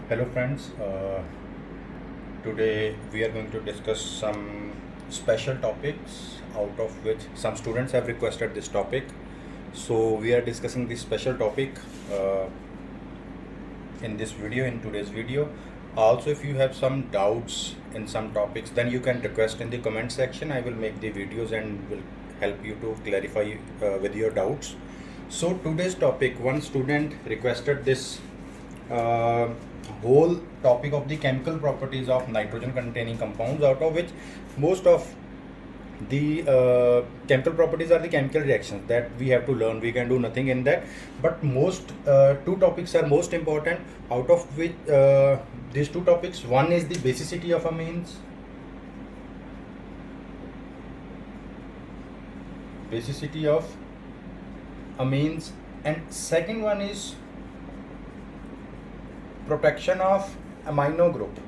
Hello friends, today we are going to discuss some special topics out of which some students have requested this topic. So we are discussing this special topic uh, in this video, in today's video. Also, if you have some doubts in some topics, then you can request in the comment section. I will make the videos and will help you to clarify with your doubts. So today's topic, one student requested this uh, whole topic of the chemical properties of nitrogen containing compounds, out of which most of the chemical properties are the chemical reactions that we have to learn. We can do nothing in that, but most two topics are most important, out of which these two topics, one is the basicity of amines, and second one is protection of amino group,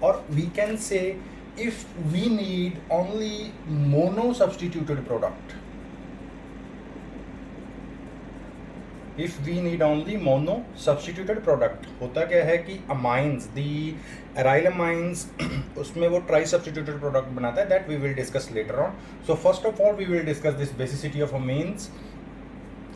or we can say if we need only mono substituted product, होता क्या है कि amines, the aryl amines उसमें वो try substituted product बनाता है, that we will discuss later on. So first of all we will discuss this basicity of amines.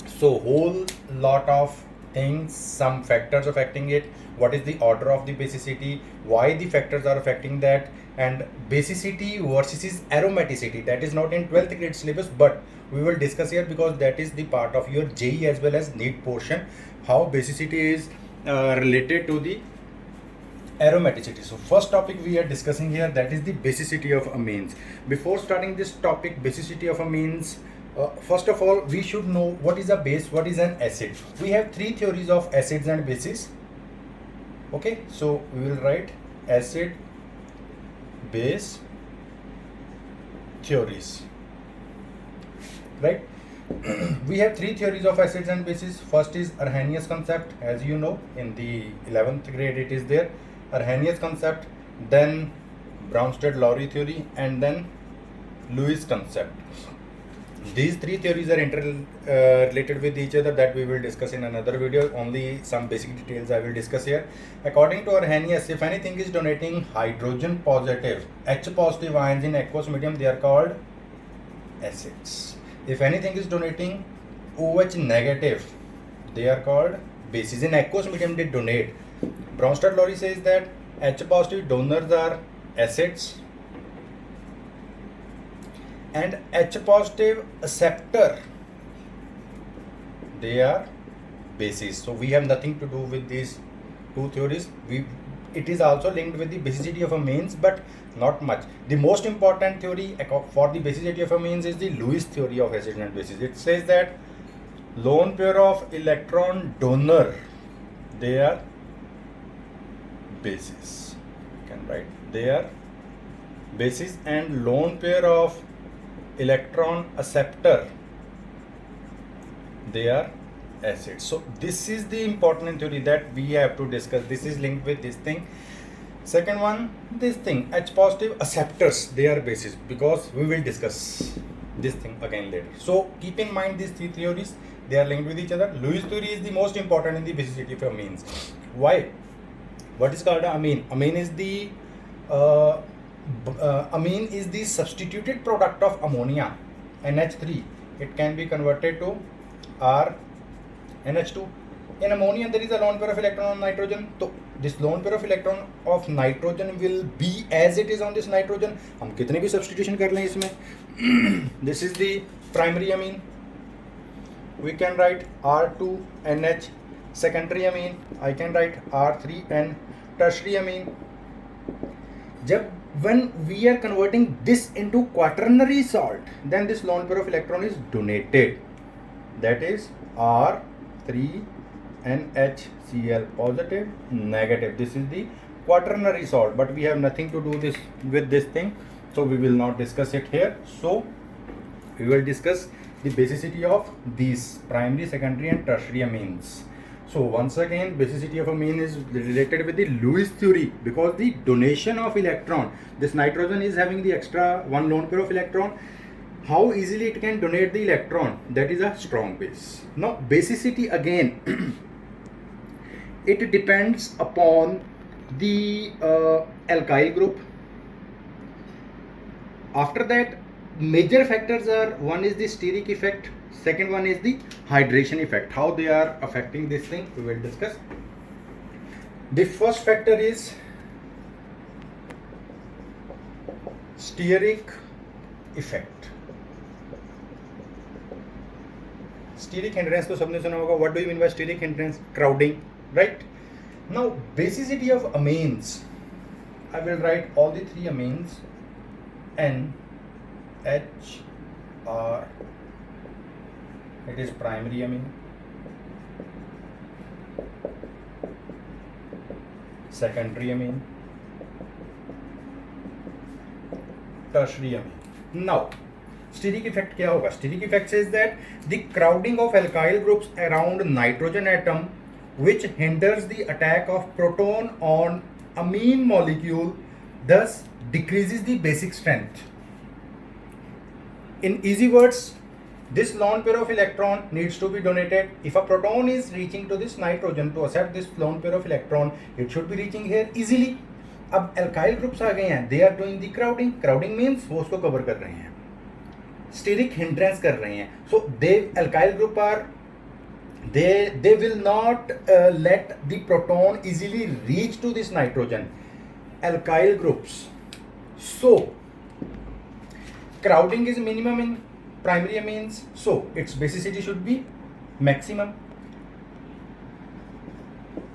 So whole lot of things, some factors affecting it, what is the order of the basicity, why the factors are affecting that, and basicity versus aromaticity. That is not in 12th grade syllabus, but we will discuss here because that is the part of your JEE as well as NEET portion, how basicity is related to the aromaticity. So first topic we are discussing here, that is the basicity of amines. Before starting this topic, basicity of amines, first of all we should know what is a base, what is an acid. We have three theories of acids and bases. Okay, so we will write acid base theories, right? We have three theories of acids and bases. First is Arrhenius concept, as you know in the 11th grade it is there, Arrhenius concept, then Bronsted-Lowry theory, and then Lewis concept. These three theories are related with each other, that we will discuss in another video. Only some basic details I will discuss here. According to Arrhenius, if anything is donating hydrogen positive H positive ions in aqueous medium, they are called acids. If anything is donating OH negative, they are called bases. In aqueous medium they donate. Bronsted-Lowry says that H positive donors are acids and H positive acceptor, they are bases. So we have nothing to do with these two theories. It is also linked with the basicity of amines, but not much. The most important theory for the basicity of amines is the Lewis theory of acids and bases. It says that lone pair of electron donor, they are bases. You can write they are bases, and lone pair of electron acceptor, they are acids. So this is the important theory that we have to discuss. This is linked with this thing. Second one, this thing, H positive acceptors, they are bases, because we will discuss this thing again later. So keep in mind these three theories, they are linked with each other. Lewis theory is the most important in the basicity of amines. Why? What is called amine? Amine is the substituted product of ammonia, NH3. It can be converted to RNH2. In ammonia there is a lone pair of electron on nitrogen. So this lone pair of electron of nitrogen will be as it is on this nitrogen. हम कितने भी substitution कर लें इसमें. This is the primary amine. We can write R2NH. Secondary amine, I can write R3N. Tertiary amine. When we are converting this into quaternary salt, then this lone pair of electron is donated. That is R3NHCl positive negative. This is the quaternary salt, but we have nothing to do with this thing, so we will not discuss it here. So we will discuss the basicity of these primary, secondary and tertiary amines. So once again, basicity of amine is related with the Lewis theory, because the donation of electron, this nitrogen is having the extra one lone pair of electron. How easily it can donate the electron? That is a strong base. Now basicity again it depends upon the alkyl group. After that, major factors are, one is the steric effect, second one is the hydration effect. How they are affecting this thing we will discuss. The first factor is steric effect. Steric hindrance तो सबने सुना होगा. What do you mean by steric hindrance? Crowding, right? Now basicity of amines, I will write all the three amines N, H, R. It is primary amine, secondary amine, tertiary amine. Now steric effect क्या होगा? Steric effect says that the crowding of alkyl groups around nitrogen atom which hinders the attack of proton on amine molecule, thus decreases the basic strength. In easy words, this lone pair of electron needs to be donated. If a proton is reaching to this nitrogen to accept this lone pair of electron, it should be reaching here easily. अब alkyl groups आ गए हैं, they are doing the crowding. Crowding means वो उसको cover कर रहे हैं, steric hindrance कर रहे हैं. So they alkyl group are they will not let the proton easily reach to this nitrogen. Alkyl groups. So crowding is minimum in primary amines, so its basicity should be maximum.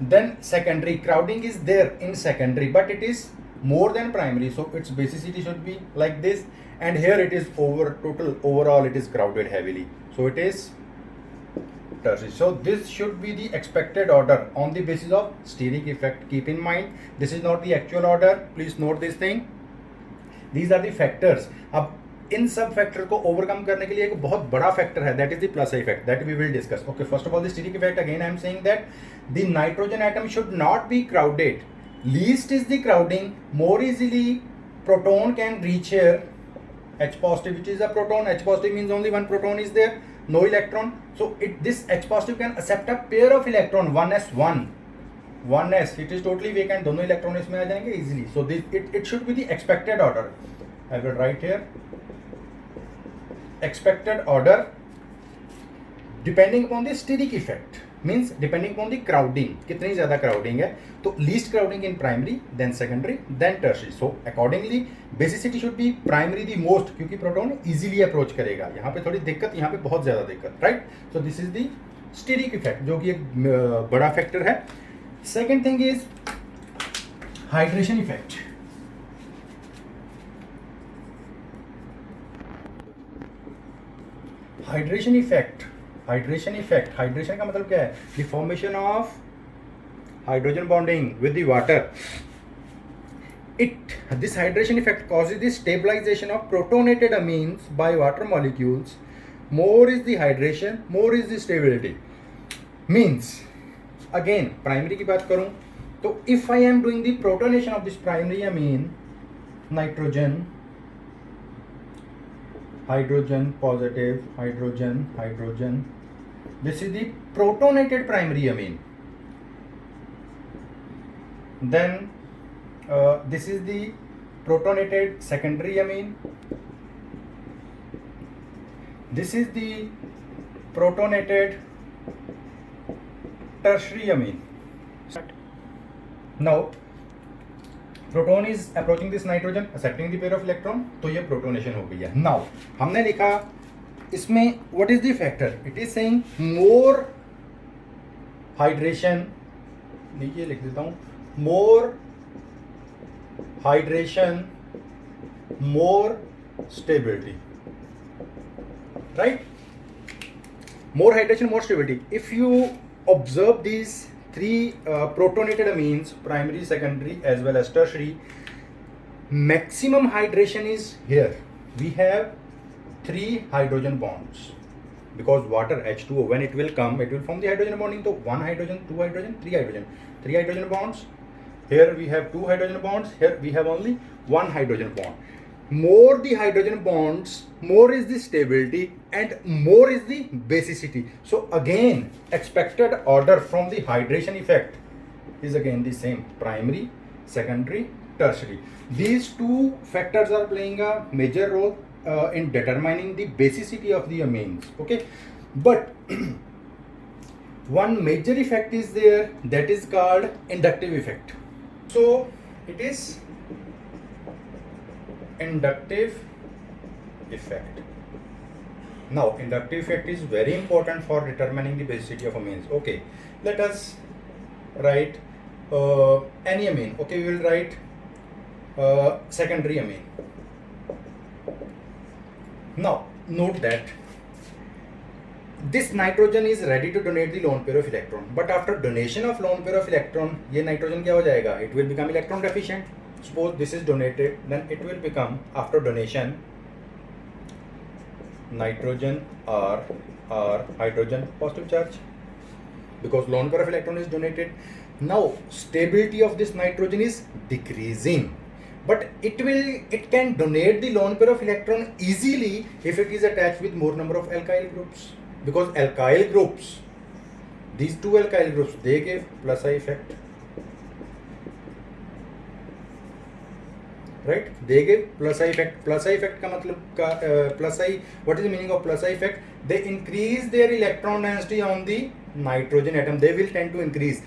Then secondary, crowding is there in secondary, but it is more than primary, so its basicity should be like this. And here it is overall it is crowded heavily, so it is tertiary. So this should be the expected order on the basis of steric effect. Keep in mind, this is not the actual order, please note this thing. These are the factors. अब इन सब factor को overcome करने के लिए एक बहुत बड़ा factor है, that is the plus effect, that we will discuss. Okay, first of all the steric effect, again I am saying that the nitrogen atom should not be crowded. Least is the crowding, more easily proton can reach here. H positive, which is a proton. H positive means only one proton is there, no electron. So this H positive can accept a pair of electron, 1s1, 1s. It is totally vacant, दोनों electron इसमें आ जाएंगे easily. So it should be the expected order. I will write here expected order depending upon the steric effect, means depending upon the crowding, कितनी ज़्यादा crowding है. तो least crowding in primary, then secondary, then tertiary. So accordingly basicity should be primary the most, क्योंकि proton easily approach करेगा. यहाँ पे थोड़ी दिक्कत, यहाँ पे बहुत ज़्यादा दिक्कत, right? So this is the steric effect, जो कि एक बड़ा factor है. Second thing is hydration effect. Hydration effect, hydration effect, hydration का मतलब क्या है? The formation of hydrogen bonding with the water. This hydration effect causes the stabilization of protonated amines by water molecules. More is the hydration, more is the stability. Means again primary की बात करूं तो if I am doing the protonation of this primary amine, nitrogen, hydrogen positive, hydrogen, this is the protonated primary amine. Then this is the protonated secondary amine, this is the protonated tertiary amine. Now proton is approaching this nitrogen, accepting the pair of electron, तो ये protonation हो गई है. Now हमने लिखा इसमें what is the factor, it is saying more hydration, नीचे लिख देता हूं, more hydration more stability, right? More hydration more stability. If you observe this three protonated amines, primary, secondary as well as tertiary, maximum hydration is here. We have 3 hydrogen bonds because water H2O, when it will come, it will form the hydrogen bonding. So 1 hydrogen, 2 hydrogen, 3 hydrogen, 3 hydrogen bonds. Here we have 2 hydrogen bonds, here we have only 1 hydrogen bond. More the hydrogen bonds, more is the stability and more is the basicity. So again expected order from the hydration effect is again the same: primary, secondary, tertiary. These two factors are playing a major role in determining the basicity of the amines. Okay, but one major effect is there, that is called inductive effect. So it is inductive effect. Now inductive effect is very important for determining the basicity of amines. Okay, let us write any amine. Okay, we will write secondary amine. Now note that this nitrogen is ready to donate the lone pair of electron, but after donation of lone pair of electron, ये nitrogen क्या हो जाएगा? It will become electron deficient. Suppose this is donated, then it will become, after donation, nitrogen or hydrogen positive charge, because lone pair of electron is donated. Now stability of this nitrogen is decreasing, but it can donate the lone pair of electron easily if it is attached with more number of alkyl groups, because alkyl groups, these two alkyl groups, they give plus I effect, right? They give plus I effect. Plus I effect का मतलब plus I, what is the meaning of plus I effect? They increase their electron density on the nitrogen atom. They will tend to increase.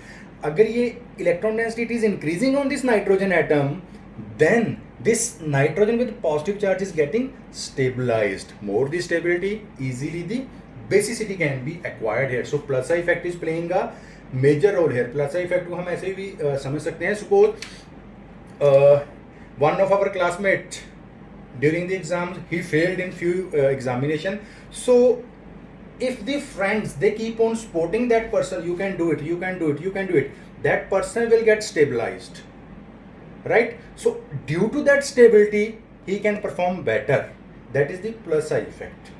अगर ये electron density is increasing on this nitrogen atom, then this nitrogen with positive charge is getting stabilized. More the stability, easily the basicity can be acquired here. So plus I effect is playing a major role here. Plus I effect को हम ऐसे भी समझ सकते हैं. Suppose one of our classmates during the exams, he failed in few examination. So if the friends, they keep on supporting that person, you can do it, you can do it, you can do it, that person will get stabilized, right? So due to that stability, he can perform better. That is the plus I effect.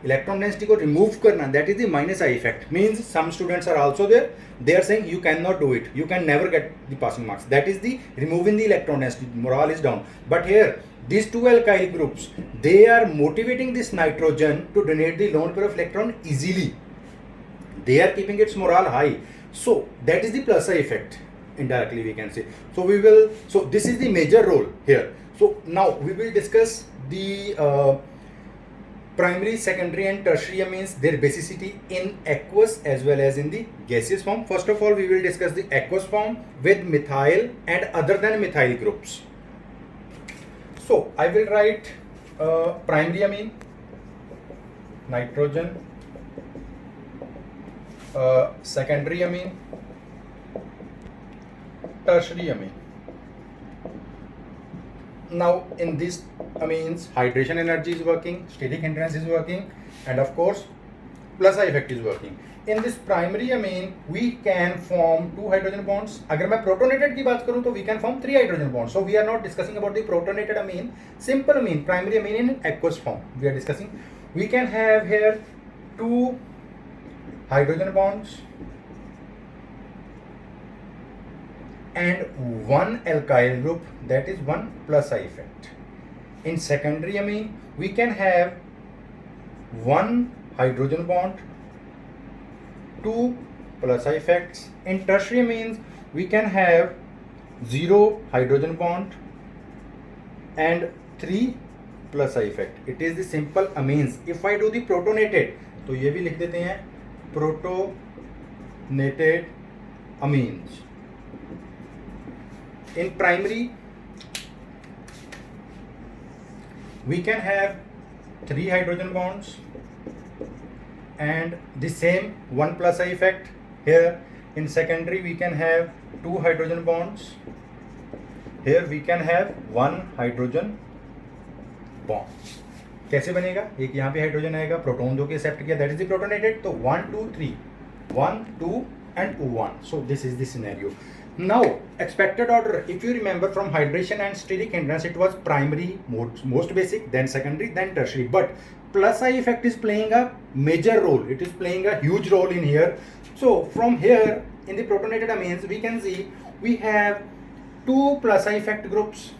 Electron density को remove करना, that is the minus I effect. Means some students are also there, they are saying you cannot do it, you can never get the passing marks. That is the removing the electron density, morale is down. But here these two alkyl groups, they are motivating this nitrogen to donate the lone pair of electron easily. They are keeping its morale high. So that is the plus I effect, indirectly we can say. So this is the major role here. So now we will discuss the primary, secondary and tertiary amines, their basicity in aqueous as well as in the gaseous form. First of all, we will discuss the aqueous form with methyl and other than methyl groups. So I will write primary amine, nitrogen, secondary amine, tertiary amine. Now in these amines, hydration energy is working, steric hindrance is working, and of course plus I effect is working. In this primary amine, we can form 2 hydrogen bonds. अगर मैं protonated की बात करूँ तो we can form 3 hydrogen bonds. So we are not discussing about the protonated amine, simple amine, primary amine in aqueous form. We are discussing. We can have here 2 hydrogen bonds and 1 alkyl group, that is 1 plus I effect. In secondary amine, we can have 1 hydrogen bond, 2 plus I effects. In tertiary amines, we can have 0 hydrogen bond and 3 plus I effect. It is the simple amines. If I do the protonated, तो ये भी लिख देते हैं protonated amines. In primary, we can have 3 hydrogen bonds and the same 1 plus I effect here. In secondary, we can have 2 hydrogen bonds. Here we can have 1 hydrogen bond. कैसे बनेगा? एक यहाँ पे हाइड्रोजन आएगा, प्रोटॉन जो कि accept किया, that is the protonated. तो 1 2 3, 1 2 and 1. So this is the scenario. Now expected order, if you remember from hydration and steric hindrance, it was primary, most basic, then secondary, then tertiary. But plus I effect is playing a major role. It is playing a huge role in here. So from here in the protonated amines, we can see we have 2 plus I effect groups,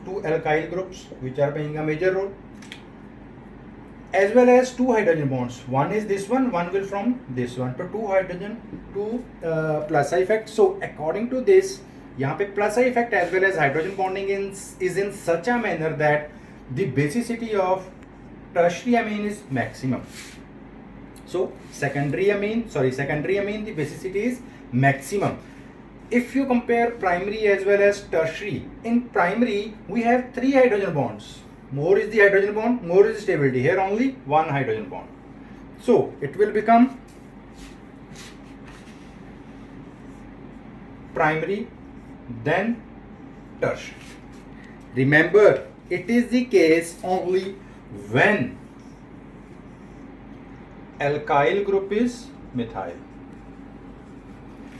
2 alkyl groups which are playing a major role, as well as 2 hydrogen bonds. One is this one will from this one. So 2 hydrogen to plus effect. So according to this, यहाँ पे plus effect as well as hydrogen bonding is in such a manner that the basicity of tertiary amine is maximum. So secondary amine, the basicity is maximum. If you compare primary as well as tertiary, in primary we have 3 hydrogen bonds. More is the hydrogen bond, more is the stability. Here only 1 hydrogen bond. So it will become primary, then tertiary. Remember, it is the case only when alkyl group is methyl,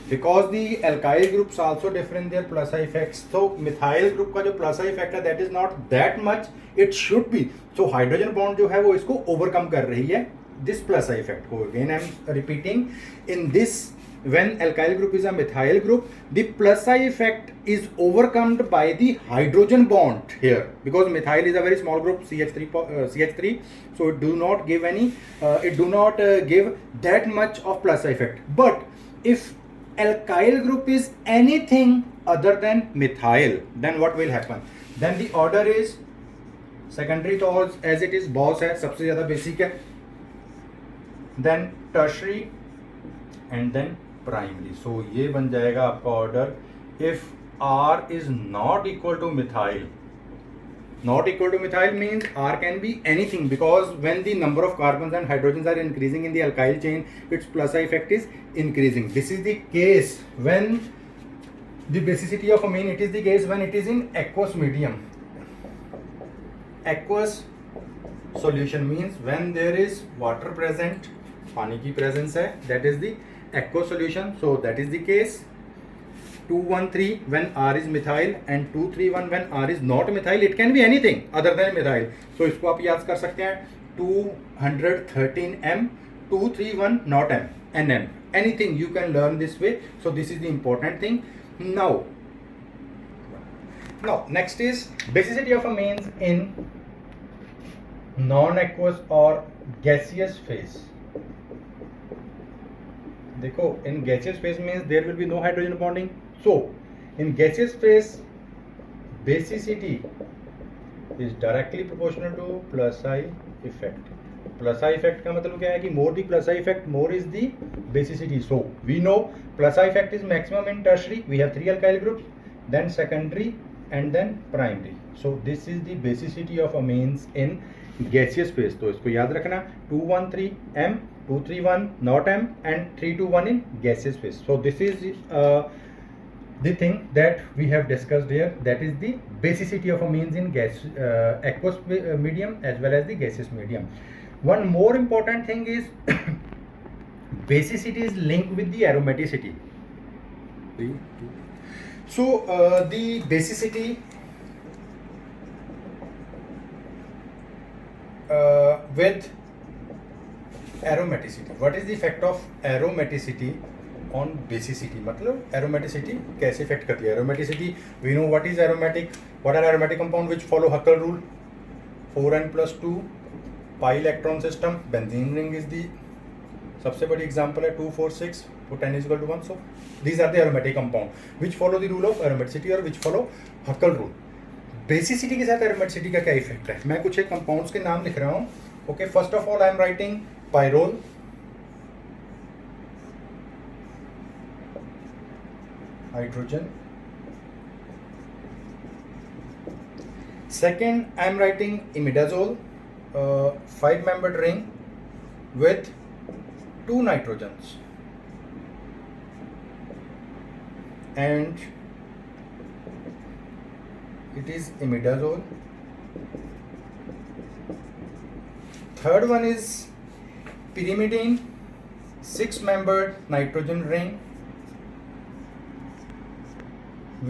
because the alkyl groups also differ in their plus effects. So methyl group का जो plus effect है that is not that much, it should be. So hydrogen bond जो है वो इसको overcome कर रही है this plus effect को. Again I am repeating, in this when alkyl group is a methyl group, the plus effect is overcome by the hydrogen bond here, because methyl is a very small group, CH3, so it do not give give that much of plus effect. But if alkyl group is anything other than methyl, then what will happen? Then the order is secondary, तो as it is boss है, सबसे ज़्यादा basic है, then tertiary and then primary. So ये बन जाएगा आपका order. If R is not equal to methyl, not equal to methyl means R can be anything, because when the number of carbons and hydrogens are increasing in the alkyl chain, its plus effect is increasing. This is the case when the basicity of amine, it is the case when it is in aqueous medium. Aqueous solution means when there is water present, पानी की presence है, that is the aqueous solution. So that is the case. 213 when R is methyl and 231 when R is not methyl. It can be anything other than methyl. So इसको आप याद कर सकते हैं 213 M, 231 not M, NM. Anything you can learn this way. So this is the important thing. Now next is basicity of amines in non-aqueous or gaseous phase. देखो, in gaseous phase means there will be no hydrogen bonding. So in gaseous phase, basicity is directly proportional to plus I effect. Plus I effect का मतलब क्या है कि more the plus I effect, more is the basicity. So we know plus I effect is maximum in tertiary. We have 3 alkyl groups, then secondary and then primary. So this is the basicity of amines in gaseous phase. तो इसको याद रखना, 213 M, 231 not M and 321 in gaseous phase. So this is the thing that we have discussed here, that is the basicity of amines in aqueous medium as well as the gaseous medium. One more important thing is basicity is linked with the aromaticity. So the basicity with aromaticity. What is the effect of aromaticity on basicity? मतलब aromaticity कैसे effect करती है? Aromaticity, we know what is aromatic. What are aromatic compound which follow Huckel rule? 4n plus 2 pi electron system. Benzene ring is the सबसे बड़ी example है 2 4 6 for 10 is equal to 1. So these are the aromatic compound which follow the rule of aromaticity or which follow Huckel rule. Basicity के साथ aromaticity का क्या effect है? मैं कुछ एक कंपाउंड्स के नाम लिख रहा हूँ. Okay, first of all I am writing pyrrole, hydrogen. Second I am writing imidazole, 5 membered ring with 2 nitrogens, and it is imidazole. Third one is pyrimidine, 6 membered nitrogen ring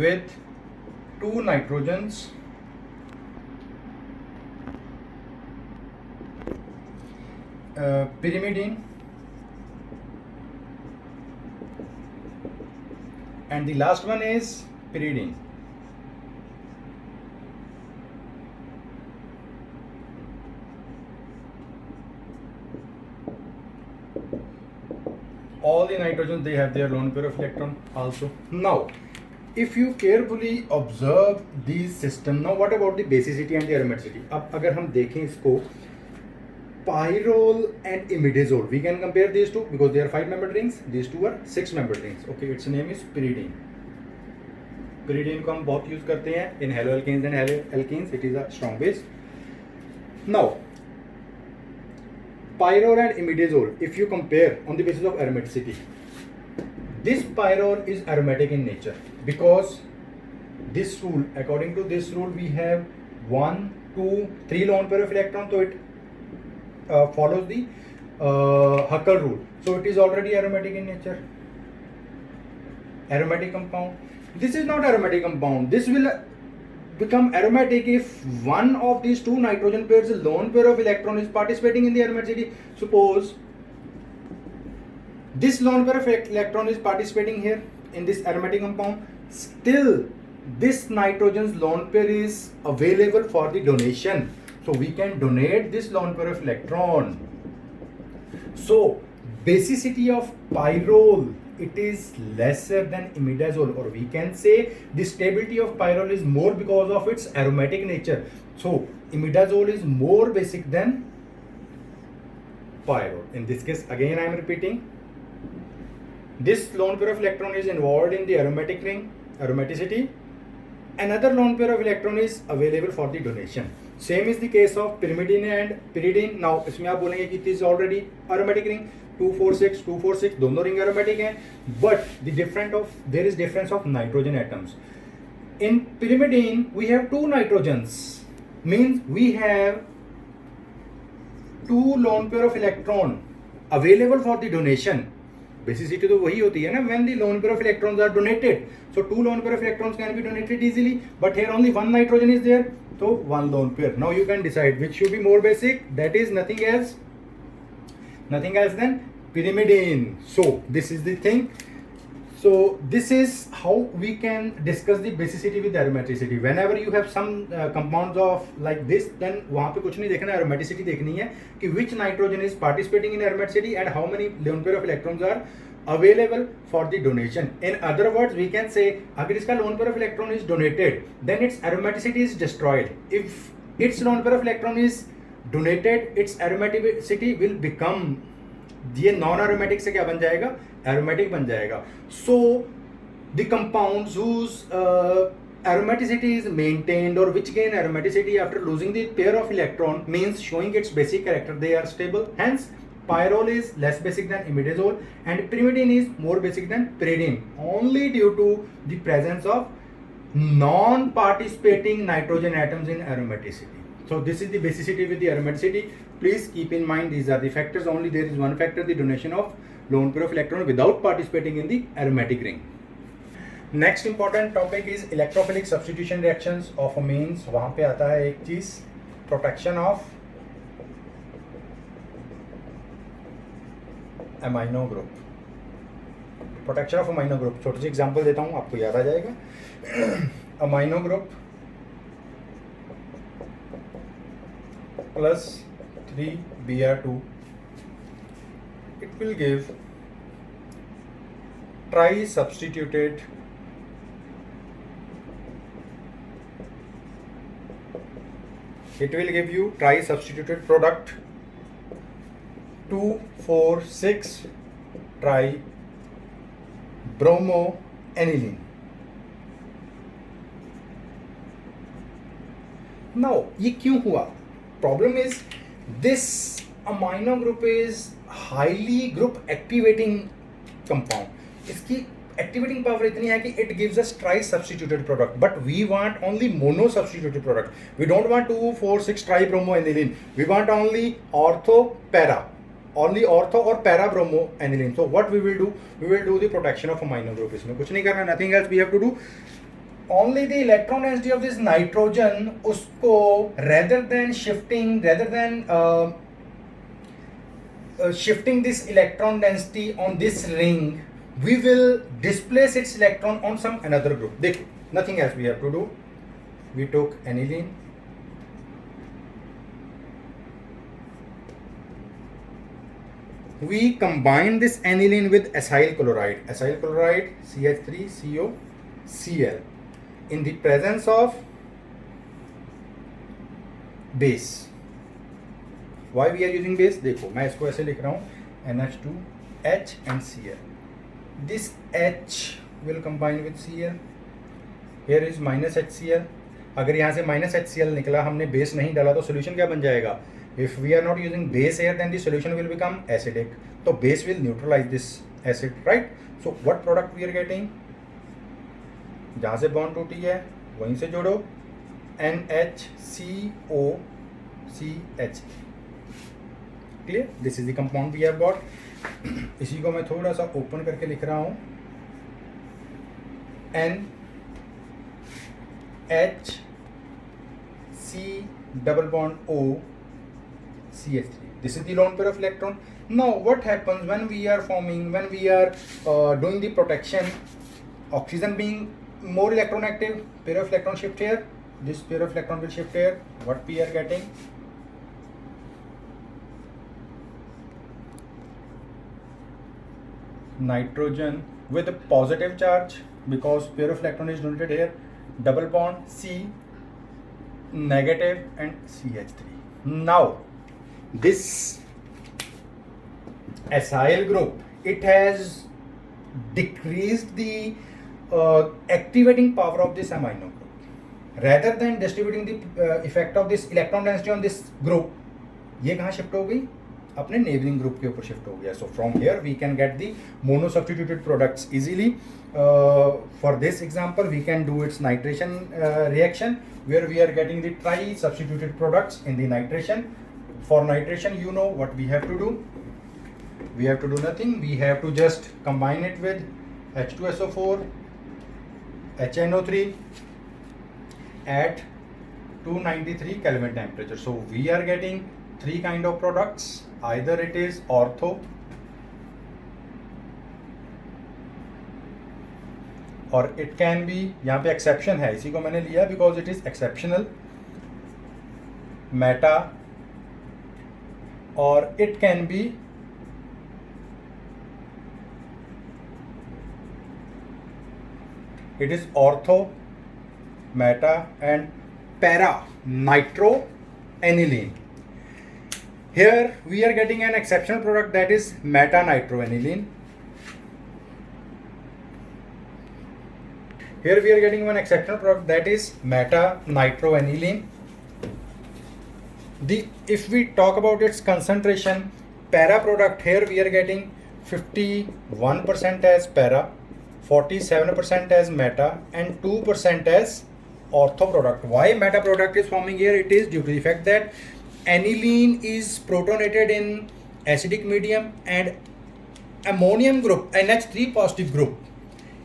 with 2 nitrogens, pyrimidine, and the last one is pyridine. All the nitrogen nitrogens, they have their lone pair of electron also. Now, if you carefully observe these system, now what about the basicity and the aromaticity? अब अगर हम देखें इसको, pyrrole and imidazole, we can compare these two because they are 5-membered rings. These two are 6-membered rings. Okay, its name is pyridine. Pyridine को हम बहुत use करते हैं in haloalkanes and haloalkenes. It is a strong base. Now, pyrrole and imidazole, if you compare on the basis of aromaticity, this pyrrole is aromatic in nature because this rule, according to this rule, we have 1, 2, 3 lone pair of electrons, so it follows the Huckel rule. So it is already aromatic in nature. Aromatic compound. This is not aromatic compound. This will become aromatic if one of these two nitrogen pairs, lone pair of electron, is participating in the aromaticity. Suppose this lone pair of electron is participating here in this aromatic compound. Still, this nitrogen's lone pair is available for the donation. So we can donate this lone pair of electron. So basicity of pyrrole, it is lesser than imidazole, or we can say the stability of pyrrole is more because of its aromatic nature. So imidazole is more basic than pyrrole. In this case, again I am repeating, this lone pair of electron is involved in the aromatic ring, aromaticity. Another lone pair of electron is available for the donation. Same is the case of pyrimidine and pyridine. Now इसमें आप बोलेंगे कि it is already aromatic ring. 246, 246 दोनों ring aromatic हैं, but there is difference of nitrogen atoms. In pyrimidine we have 2 nitrogens, means we have 2 lone pair of electron available for the donation. Basicity तो वही होती है ना, when the lone pair of electrons are donated. So 2 lone pair of electrons can be donated easily, but here only 1 nitrogen is there, so 1 lone pair. Now you can decide which should be more basic. That is nothing else than pyrimidine. So this is the thing. So this is how we can discuss the basicity with aromaticity. Whenever you have some compounds of like this, then वहाँ पे कुछ नहीं देखना, aromaticity देखनी है कि which nitrogen is participating in aromaticity and how many lone pair of electrons are available for the donation. In other words, we can say अगर इसका lone pair of electron is donated, then its aromaticity is destroyed. If its lone pair of electron is donated, its aromaticity will become, ये non aromatic से क्या बन जाएगा, aromatic बन जाएगा. So the compounds whose aromaticity is maintained or which gain aromaticity after losing the pair of electron, means showing its basic character, they are stable. Hence pyrrole is less basic than imidazole and pyrimidine is more basic than pyridine, only due to the presence of non-participating nitrogen atoms in aromaticity. So this is the basicity with the aromaticity. Please keep in mind these are the factors. Only there is one factor, the donation of lone pair of electron without participating in the aromatic ring. Next important topic is electrophilic substitution reactions of amines. वहाँ पे आता है एक चीज, protection of amino group. Protection of amino group. छोटी सी example देता हूँ, आपको याद आ जाएगा. Amino group plus 3Br2, it will give tri-substituted product 2,4,6 tribromoaniline. Now ये क्यों हुआ? Problem is this amino group is highly group activating compound. इसकी activating power इतनी है कि it gives us tri-substituted product, but we want only mono-substituted product. We don't want 2,4,6 tribromoaniline. We want only ortho or para bromoaniline. So what we will do? We will do the protection of amino group. इसमें कुछ नहीं करना, nothing else we have to do. Only the electron density of this nitrogen, उसको rather than shifting this electron density on this ring, we will displace its electron on some another group. देखो, nothing else we have to do. We took aniline, we combine this aniline with acyl chloride. Acyl chloride CH3COCl in the presence of base. Why we are using base? देखो मैं इसको ऐसे लिख रहा हूँ NH2H and Cl. This H will combine with Cl. Here is minus HCl. अगर यहाँ से minus HCl निकला, हमने base नहीं डाला, तो solution क्या बन जाएगा? If we are not using base here, then the solution will become acidic. So base will neutralize this acid, right? So what product we are getting? जहाँ से bond टूटी है वहीं से जोड़ो NHCOCH. Clear? This is the compound we have got. इसी को मैं थोड़ा सा ओपन करके लिख रहा हूँ NHC double bond O CH3. This is the lone pair of electron. Now what happens when we are doing the protection, oxygen being more electronactive, pair of electron shift here, this pair of electron will shift here. What we are getting? Nitrogen with a positive charge, because pair of electron is donated here, double bond C negative and CH3. Now this acyl group, it has decreased the activating power of this amino group. Rather than distributing the effect of this electron density on this group, ये कहाँ shift हो गई? अपने neighboring group के ऊपर shift हो गया. So from here we can get the mono substituted products easily. For this example, we can do its nitration reaction, where we are getting the tri substituted products in the nitration. For nitration, you know what we have to do. We have to do nothing. We have to just combine it with H2SO4, HNO3 at 293 Kelvin temperature. So we are getting three kind of products. Either it is ortho, और it can be, यहाँ पे exception है, इसी को मैंने लिया because it is exceptional, meta, और it can be it is ortho, meta and para nitroaniline. Here we are getting an exceptional product, that is meta nitroaniline. Here we are getting one exceptional product, that is meta nitroaniline. If we talk about its concentration, para product, here we are getting 51% as para, 47% as meta and 2% as ortho product. Why meta product is forming here? It is due to the fact that aniline is protonated in acidic medium, and ammonium group, NH3 positive group,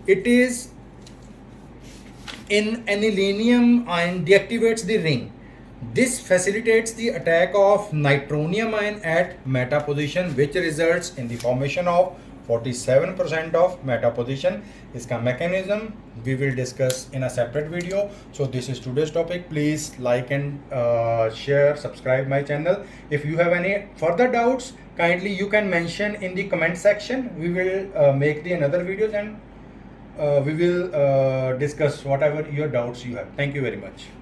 it is in anilinium ion deactivates the ring. This facilitates the attack of nitronium ion at meta position, which results in the formation of 47% of meta position. इसका mechanism we will discuss in a separate video. So this is today's topic. Please like and share, subscribe my channel. If you have any further doubts, kindly you can mention in the comment section. We will make the another videos, and we will discuss whatever your doubts you have. Thank you very much.